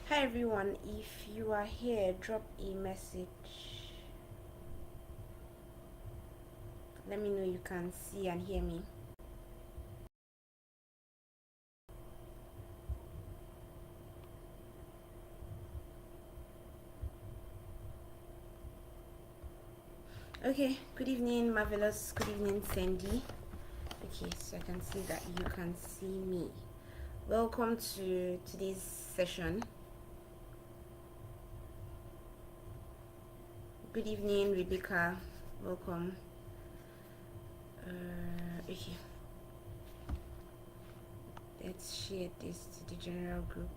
Hi everyone, if you are here, drop a message. Let me know you can see and hear me. Okay, good evening, Marvelous. Good evening, Sandy. Okay, so I can see that you can see me. Welcome to today's session. Good evening, Rebecca. Welcome. Okay, let's share this to the general group.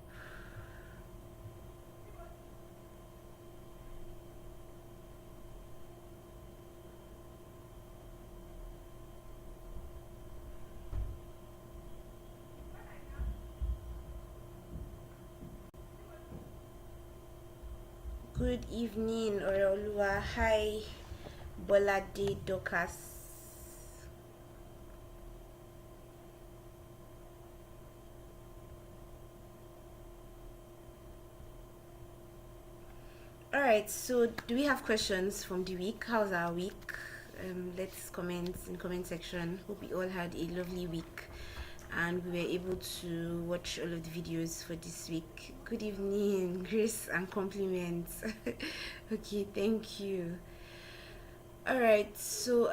Good evening, Oreoluwa. Hi, Bolade Dokas. All right, so do we have questions from the week? How's our week? Let's comment in comment section. Hope we all had a lovely week and we were able to watch all of the videos for this week. Good evening, grace and compliments. Okay, thank you. All right, so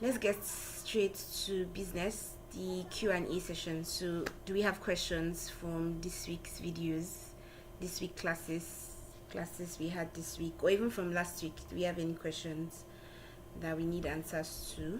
let's get straight to business, the Q&A session. So do we have questions from this week's videos, this week classes we had this week, or even from last week? Do we have any questions that we need answers to?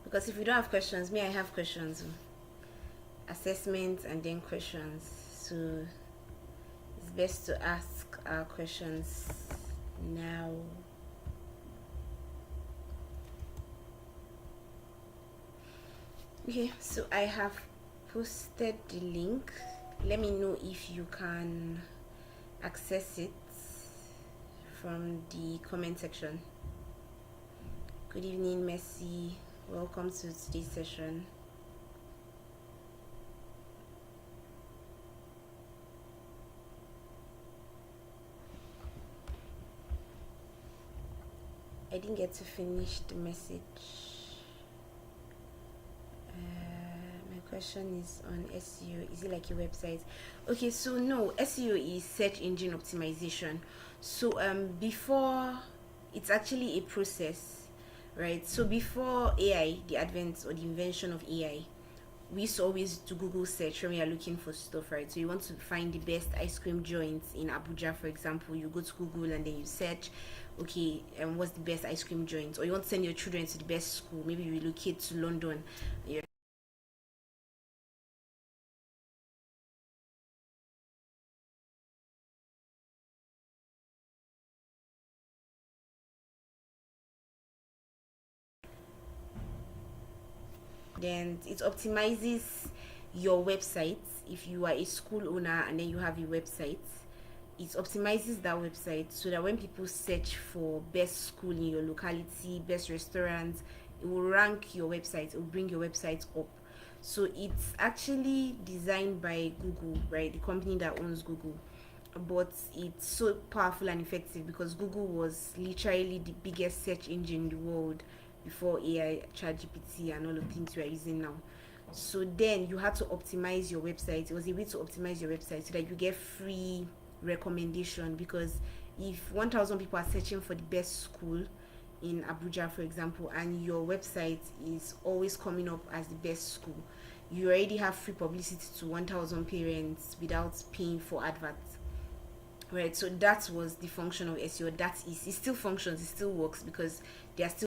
Because if we don't have questions, I have questions. Assessment and then questions. So it's best to ask our questions now. Okay, so I have posted the link. Let me know if you can access it from the comment section. Good evening, Messi. Welcome to today's session. I didn't get to finish the message. My question is on SEO. Is it like a website? Okay, so no, SEO is search engine optimization. So before, it's actually a process, right? So before AI, the advent or the invention of AI, we used to always do Google search when we are looking for stuff, right? So you want to find the best ice cream joints in Abuja, for example. You go to Google and then you search, okay, what's the best ice cream joint? Or you want to send your children to the best school. Maybe you relocate to London. You're then it optimizes your website. If you are a school owner and then you have a website, it optimizes that website so that when people search for best school in your locality, best restaurants, it will rank your website, it will bring your website up. So it's actually designed by Google, right? The company that owns Google. But it's so powerful and effective because Google was literally the biggest search engine in the world before AI, ChatGPT, and all of the things we are using now. So then you had to optimize your website. It was a way to optimize your website so that you get free recommendation, because if 1,000 people are searching for the best school in Abuja, for example, and your website is always coming up as the best school, you already have free publicity to 1,000 parents without paying for adverts. Right, so that was the function of SEO. That is, it still functions, it still works because they are still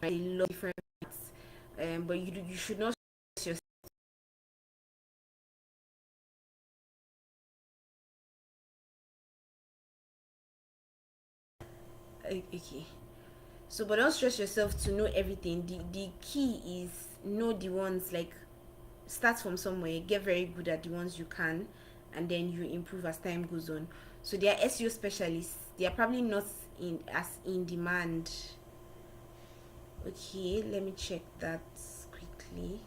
a lot of different things. But you should not stress yourself. Okay. So, but don't stress yourself to know everything. The key is know the ones, like start from somewhere, get very good at the ones you can, and then you improve as time goes on. So they are SEO specialists. They are probably not in demand. Okay, let me check that quickly.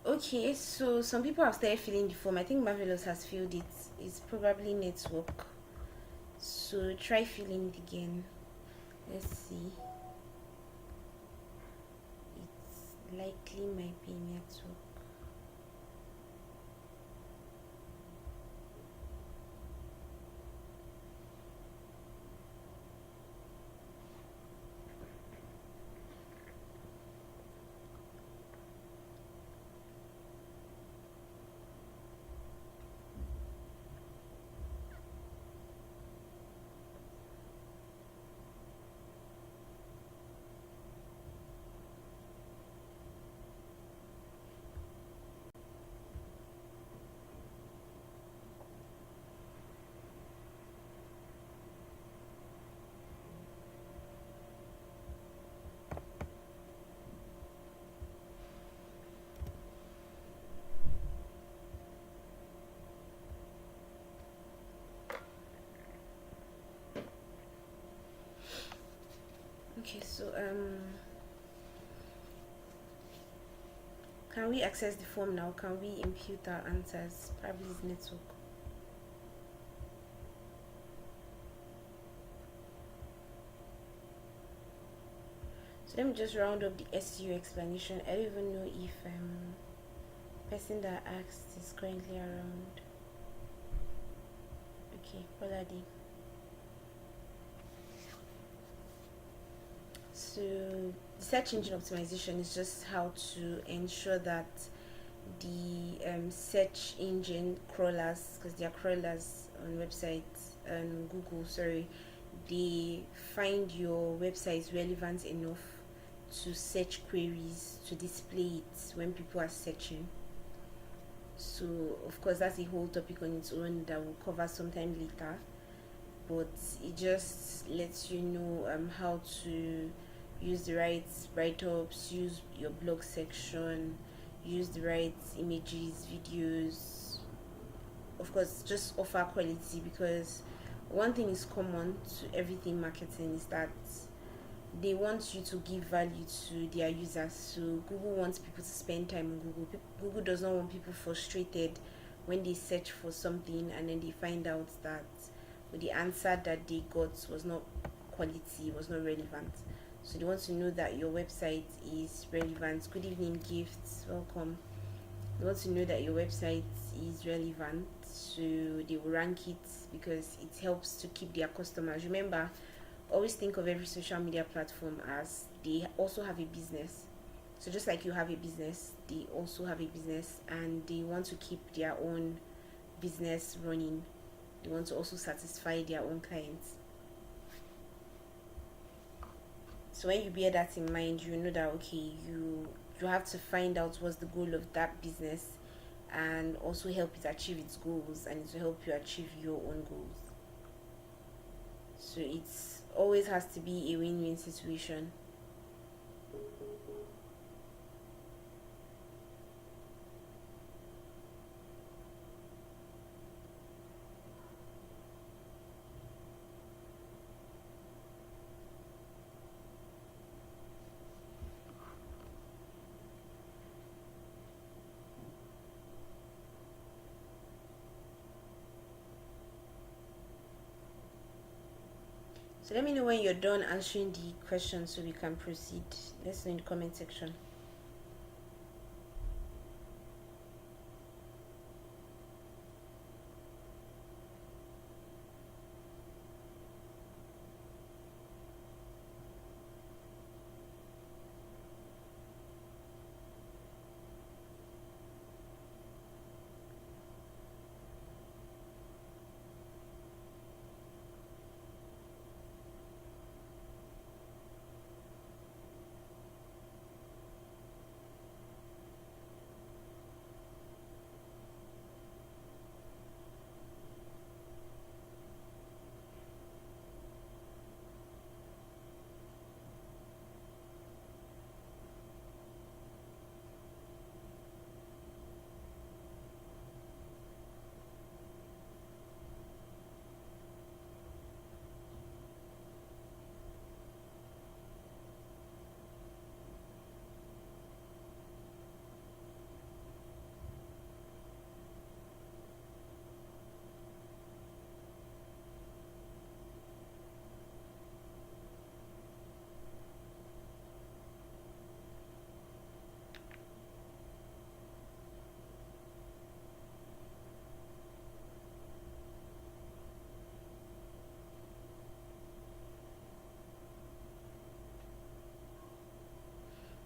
Okay, so some people have started filling the form. I think Marvelous has filled it. It's probably network. So try filling it again. Let's see. It's likely might be network. Okay, so can we access the form now? Can we impute our answers? Probably it's network. So let me just round up the SEO explanation. I don't even know if person that asked is currently around. Okay, Poladi. So search engine optimization is just how to ensure that the search engine crawlers, because they are crawlers on websites and Google, sorry, they find your website relevant enough to search queries to display it when people are searching. So of course that's a whole topic on its own that we'll cover sometime later, but it just lets you know how to use the right write-ups, use your blog section, use the right images, videos, of course just offer quality, because one thing is common to everything marketing is that they want you to give value to their users. So Google wants people to spend time on Google. Google does not want people frustrated when they search for something and then they find out that the answer that they got was not quality, was not relevant. So they want to know that your website is relevant. Good evening, gifts, welcome. They want to know that your website is relevant, so they will rank it because it helps to keep their customers. Remember, always think of every social media platform as they also have a business. So just like you have a business, they also have a business, and they want to keep their own business running. They want to also satisfy their own clients. So when you bear that in mind, you know that okay, you have to find out what's the goal of that business and also help it achieve its goals, and it will help you achieve your own goals. So it's always has to be a win-win situation. So let me know when you're done answering the question so we can proceed. Let's know in the comment section.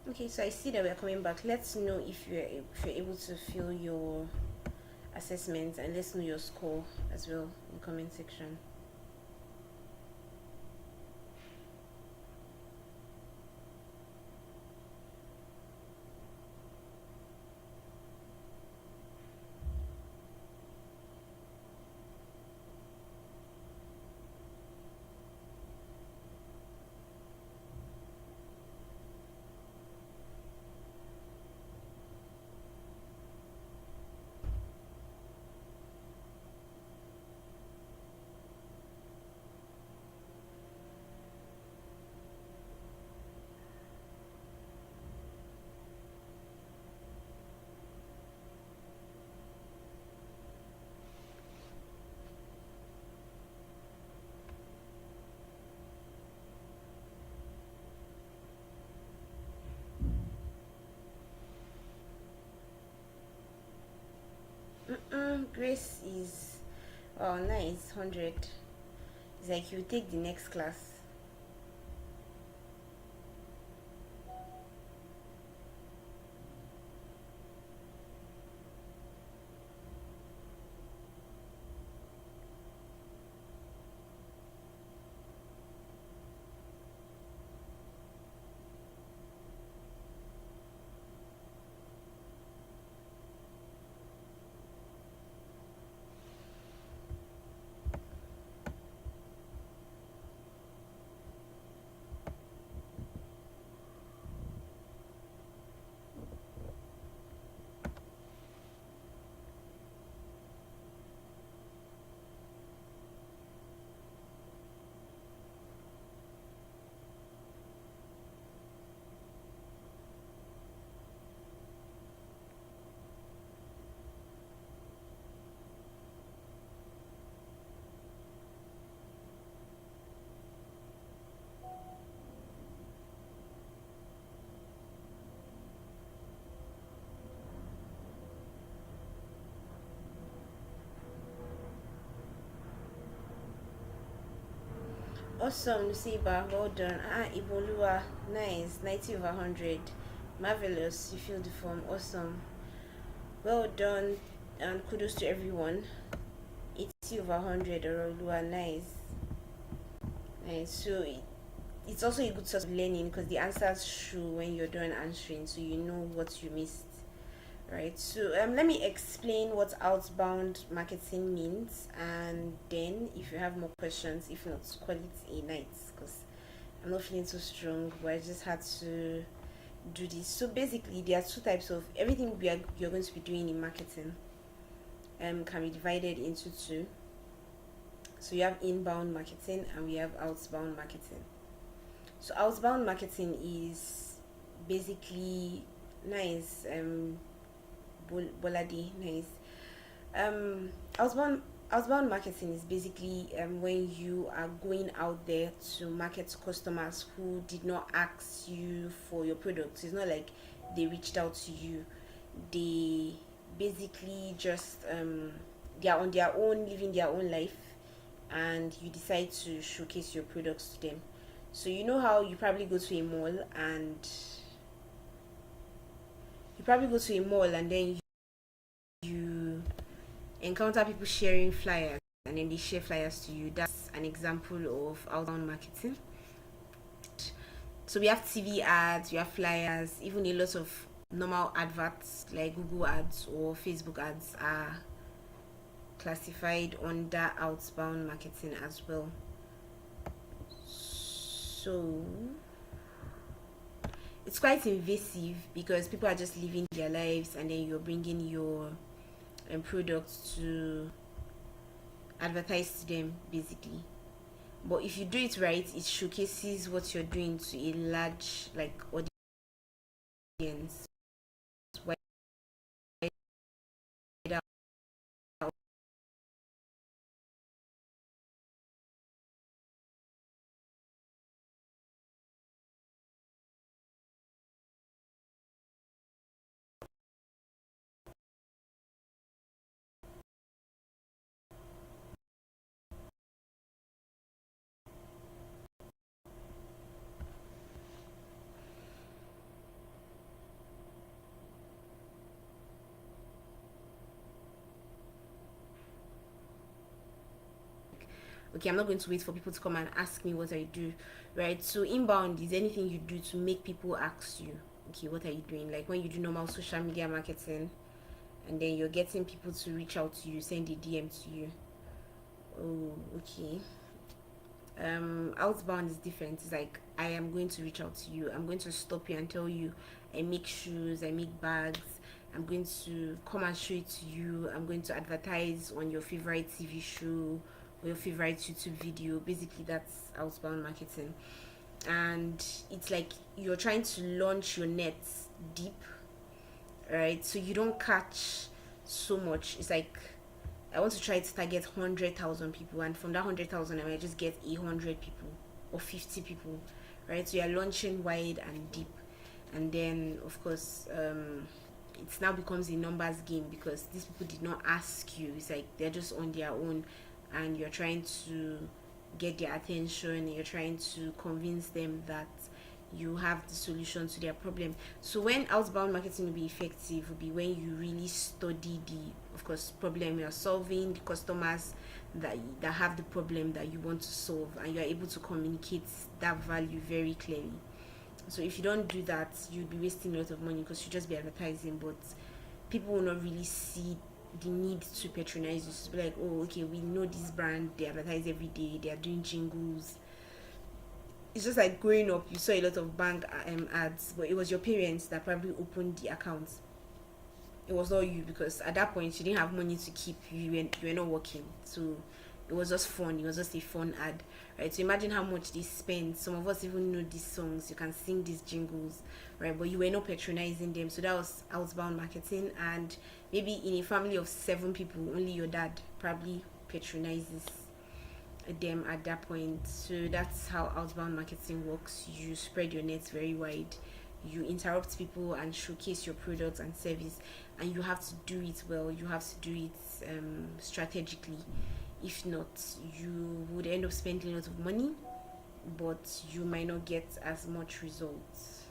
Okay, so I see that we're coming back. Let's know if you're able to fill your assessment, and let's know your score as well in the comment section. Grace is, oh nice, 100. It's like you take the next class. Awesome, Nusiba. Well done. Ibolua. Nice. 90 over 100. Marvelous. You filled the form. Awesome. Well done. And kudos to everyone. 80 over 100. Orolua. Nice. Nice. So it's also a good source of learning because the answers show when you're done answering, so you know what you missed. Right, so let me explain what outbound marketing means, and then if you have more questions, if not, call it a night because I'm not feeling so strong, but I just had to do this. So basically, there are two types of everything you're going to be doing in marketing. Can be divided into two. So you have inbound marketing and we have outbound marketing. So outbound marketing is basically nice. Boladi, nice. Um, outbound marketing is basically when you are going out there to market to customers who did not ask you for your products. It's not like they reached out to you. They basically just they are on their own, living their own life, and you decide to showcase your products to them. So you know how you probably go to a mall and then you encounter people sharing flyers and then they share flyers to you. That's an example of outbound marketing. So we have TV ads, we have flyers, even a lot of normal adverts like Google ads or Facebook ads are classified under outbound marketing as well. So it's quite invasive because people are just living their lives and then you're bringing your products to advertise to them basically. But if you do it right, it showcases what you're doing to a large like audience. Okay, I'm not going to wait for people to come and ask me what I do, right? So inbound is anything you do to make people ask you, okay, what are you doing? Like when you do normal social media marketing and then you're getting people to reach out to you, send a DM to you. Oh, okay. Outbound is different. It's like I am going to reach out to you, I'm going to stop you and tell you I make shoes, I make bags, I'm going to come and show it to you, I'm going to advertise on your favorite TV show or your favorite YouTube video. Basically that's outbound marketing, and it's like you're trying to launch your net deep, right? So you don't catch so much. It's like I want to try to target 100,000 people, and from that 100,000, I might just get 100 people or 50 people, right? So you're launching wide and deep, and then of course, it now becomes a numbers game because these people did not ask you. It's like they're just on their own, and you're trying to get their attention. And you're trying to convince them that you have the solution to their problem. So when outbound marketing will be effective will be when you really study the, of course, problem you're solving, the customers that have the problem that you want to solve, and you're able to communicate that value very clearly. So if you don't do that, you'll be wasting a lot of money because you just be advertising, but people will not really see the need to patronize you. So be like, oh, okay, we know this brand, they advertise every day, they are doing jingles. It's just like growing up, you saw a lot of bank ads, but it was your parents that probably opened the accounts. It was not you because at that point you didn't have money to keep. You were not working, so it was just fun. It was just a fun ad, right? So imagine how much they spend. Some of us even know these songs. You can sing these jingles, right? But you were not patronizing them. So that was outbound marketing. And maybe in a family of 7 people, only your dad probably patronizes them at that point. So that's how outbound marketing works. You spread your nets very wide, you interrupt people and showcase your products and service, and you have to do it well. You have to do it strategically. If not, you would end up spending a lot of money but you might not get as much results.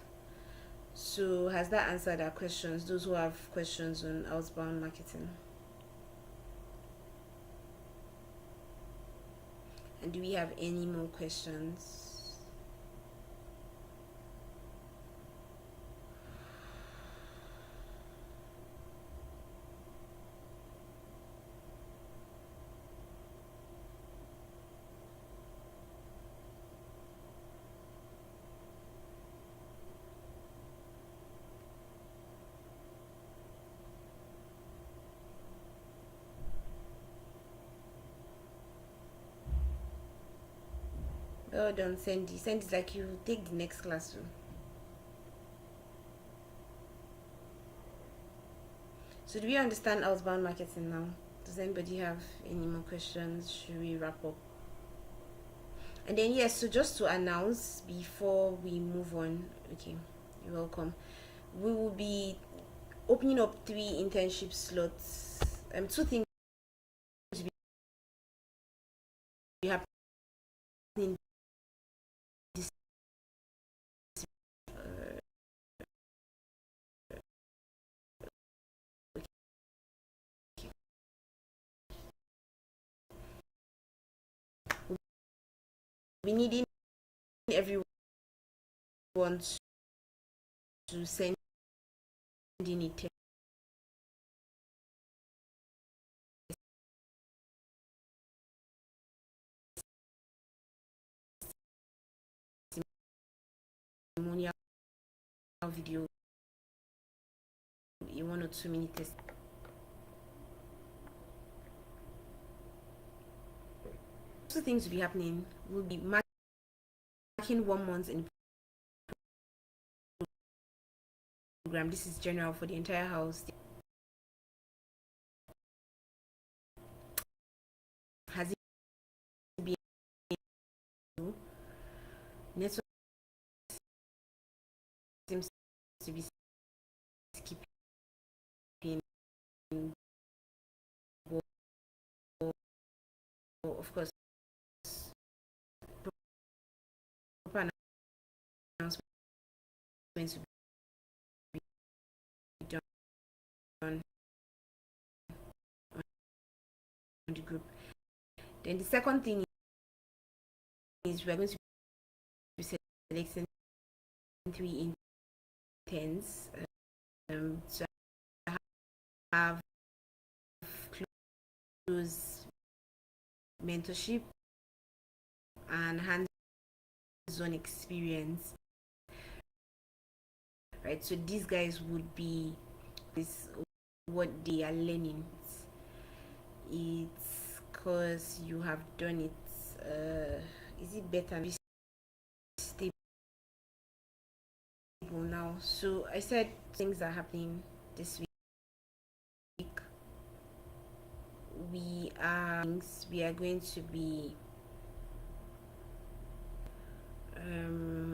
So has that answered our questions, those who have questions on outbound marketing? And do we have any more questions? Well done, Sandy. Sandy's like you take the next class too. So do we understand outbound marketing now? Does anybody have any more questions? Should we wrap up? And then yes, so just to announce before we move on, okay, you're welcome. We will be opening up 3 internship slots. Two things will be happening this we needing everyone to send in a testimonial video, a 1 or 2 minute test. Two things will be happening. We'll be marking 1 month in program. This is general for the entire house. Has it been network seems to be skipping, of course proper announcements will be done on the group. Then the second thing is we're going to be selecting 3 interns to have close mentorship and hands-on experience, right? So these guys would be this what they are learning. It's because you have done it. Is it better stable now? So I said things are happening this week. We are going to be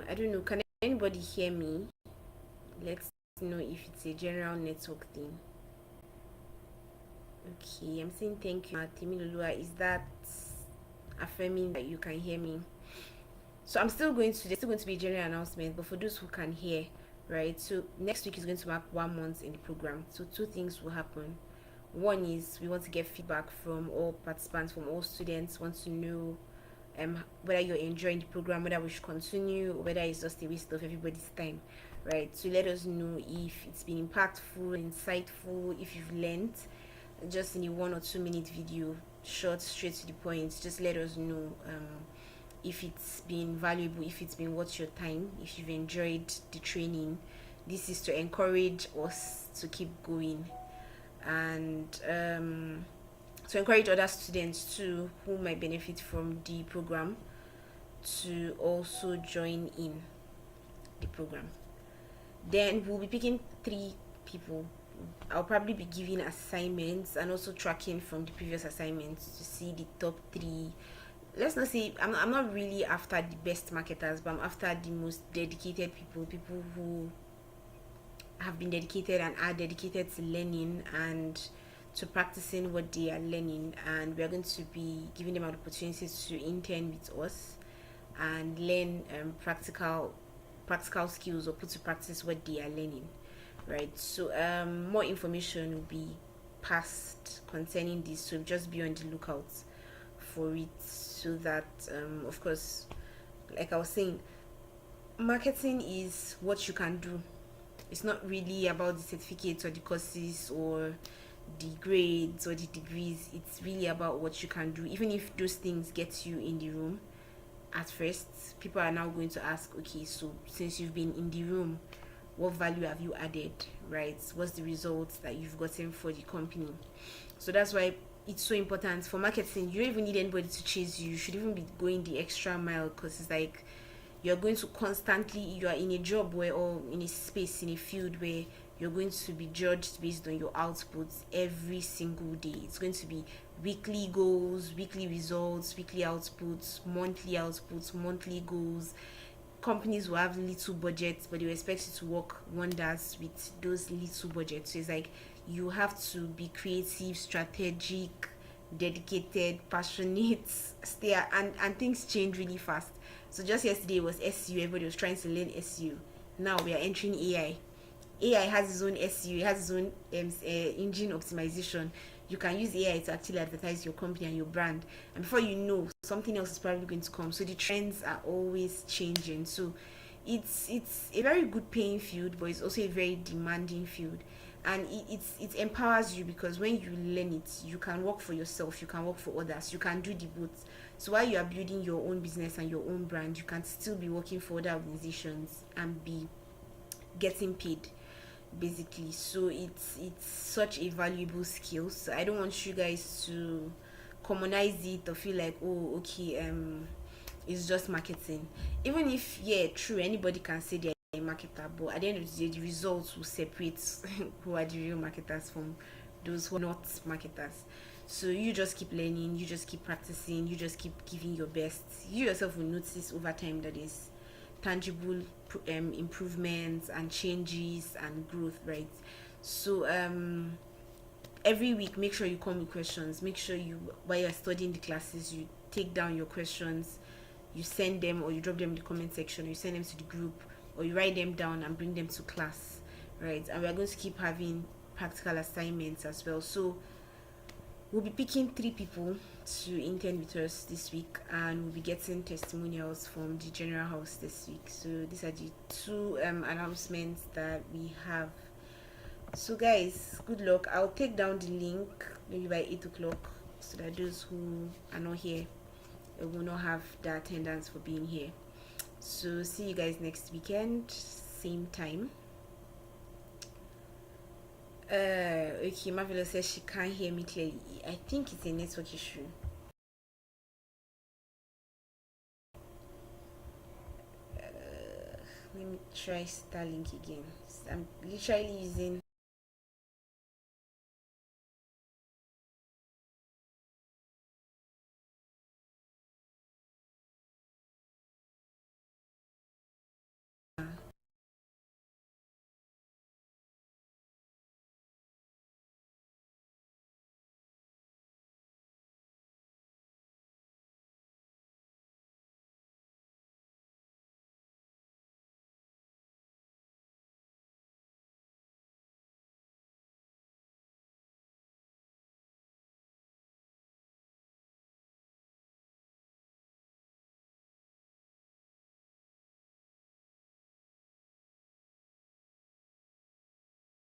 I don't know, can anybody hear me? Let's know if it's a general network thing. Okay, I'm saying thank you, Timilulua. Is that affirming that you can hear me? So there's still going to be a general announcement, but for those who can hear, right? So next week is going to mark 1 month in the program. So 2 things will happen. One is we want to get feedback from all participants, from all students. Want to know whether you're enjoying the program, whether we should continue, or whether it's just a waste of everybody's time, right? So let us know if it's been impactful, insightful, if you've learned just in a 1 or 2 minute video, short, straight to the point. Just let us know if it's been valuable, if it's been worth your time, if you've enjoyed the training. This is to encourage us to keep going and to encourage other students too who might benefit from the program to also join in the program. Then we'll be picking 3 people. I'll probably be giving assignments and also tracking from the previous assignments to see the top 3. Let's not say I'm not really after the best marketers, but I'm after the most dedicated people who have been dedicated and are dedicated to learning and to practicing what they are learning, and we are going to be giving them an opportunity to intern with us and learn practical skills, or put to practice what they are learning, right? So more information will be passed concerning this, so just be on the lookout for it, so that of course, like I was saying, marketing is what you can do. It's not really about the certificates or the courses or the grades or the degrees. It's really about what you can do. Even if those things get you in the room at first, people are now going to ask, okay, so since you've been in the room, what value have you added, right? What's the results that you've gotten for the company? So that's why it's so important for marketing. You don't even need anybody to chase you. You should even be going the extra mile, because it's like you're going to constantly, you are in a job where, or in a space, in a field where you're going to be judged based on your outputs every single day. It's going to be weekly goals, weekly results, weekly outputs, monthly goals. Companies will have little budgets, but they will expect you to work wonders with those little budgets. So it's like you have to be creative, strategic, dedicated, passionate, stay, and things change really fast. So just yesterday was SEO, everybody was trying to learn SEO. Now we are entering AI. AI has its own SEO, it has its own engine optimization. You can use AI to actually advertise your company and your brand, and before you know, something else is probably going to come. So the trends are always changing. So it's a very good paying field, but it's also a very demanding field, and it empowers you, because when you learn it, you can work for yourself, you can work for others, you can do the both. So while you are building your own business and your own brand, you can still be working for other organizations and be getting paid, basically. So it's such a valuable skill. So I don't want you guys to commonize it or feel like, oh, okay, it's just marketing. Even if, yeah, true, anybody can say they're a marketer, but at the end of the day, the results will separate who are the real marketers from those who are not marketers. So you just keep learning, you just keep practicing, you just keep giving your best. You yourself will notice over time that there's tangible improvements and changes and growth, right? So every week, make sure you come with questions. Make sure you, while you're studying the classes, you take down your questions, you send them, or you drop them in the comment section, or you send them to the group, or you write them down and bring them to class, right? And we're going to keep having practical assignments as well. So we'll be picking 3 people to intern with us this week, and we'll be getting testimonials from the general house this week. So these are the 2 announcements that we have. So guys, good luck. I'll take down the link maybe by 8 o'clock, so that those who are not here will not have the attendance for being here. So see you guys next weekend, same time. Okay, Marvelous says she can't hear me clearly. I think it's a network issue. Let me try Starlink again. I'm literally using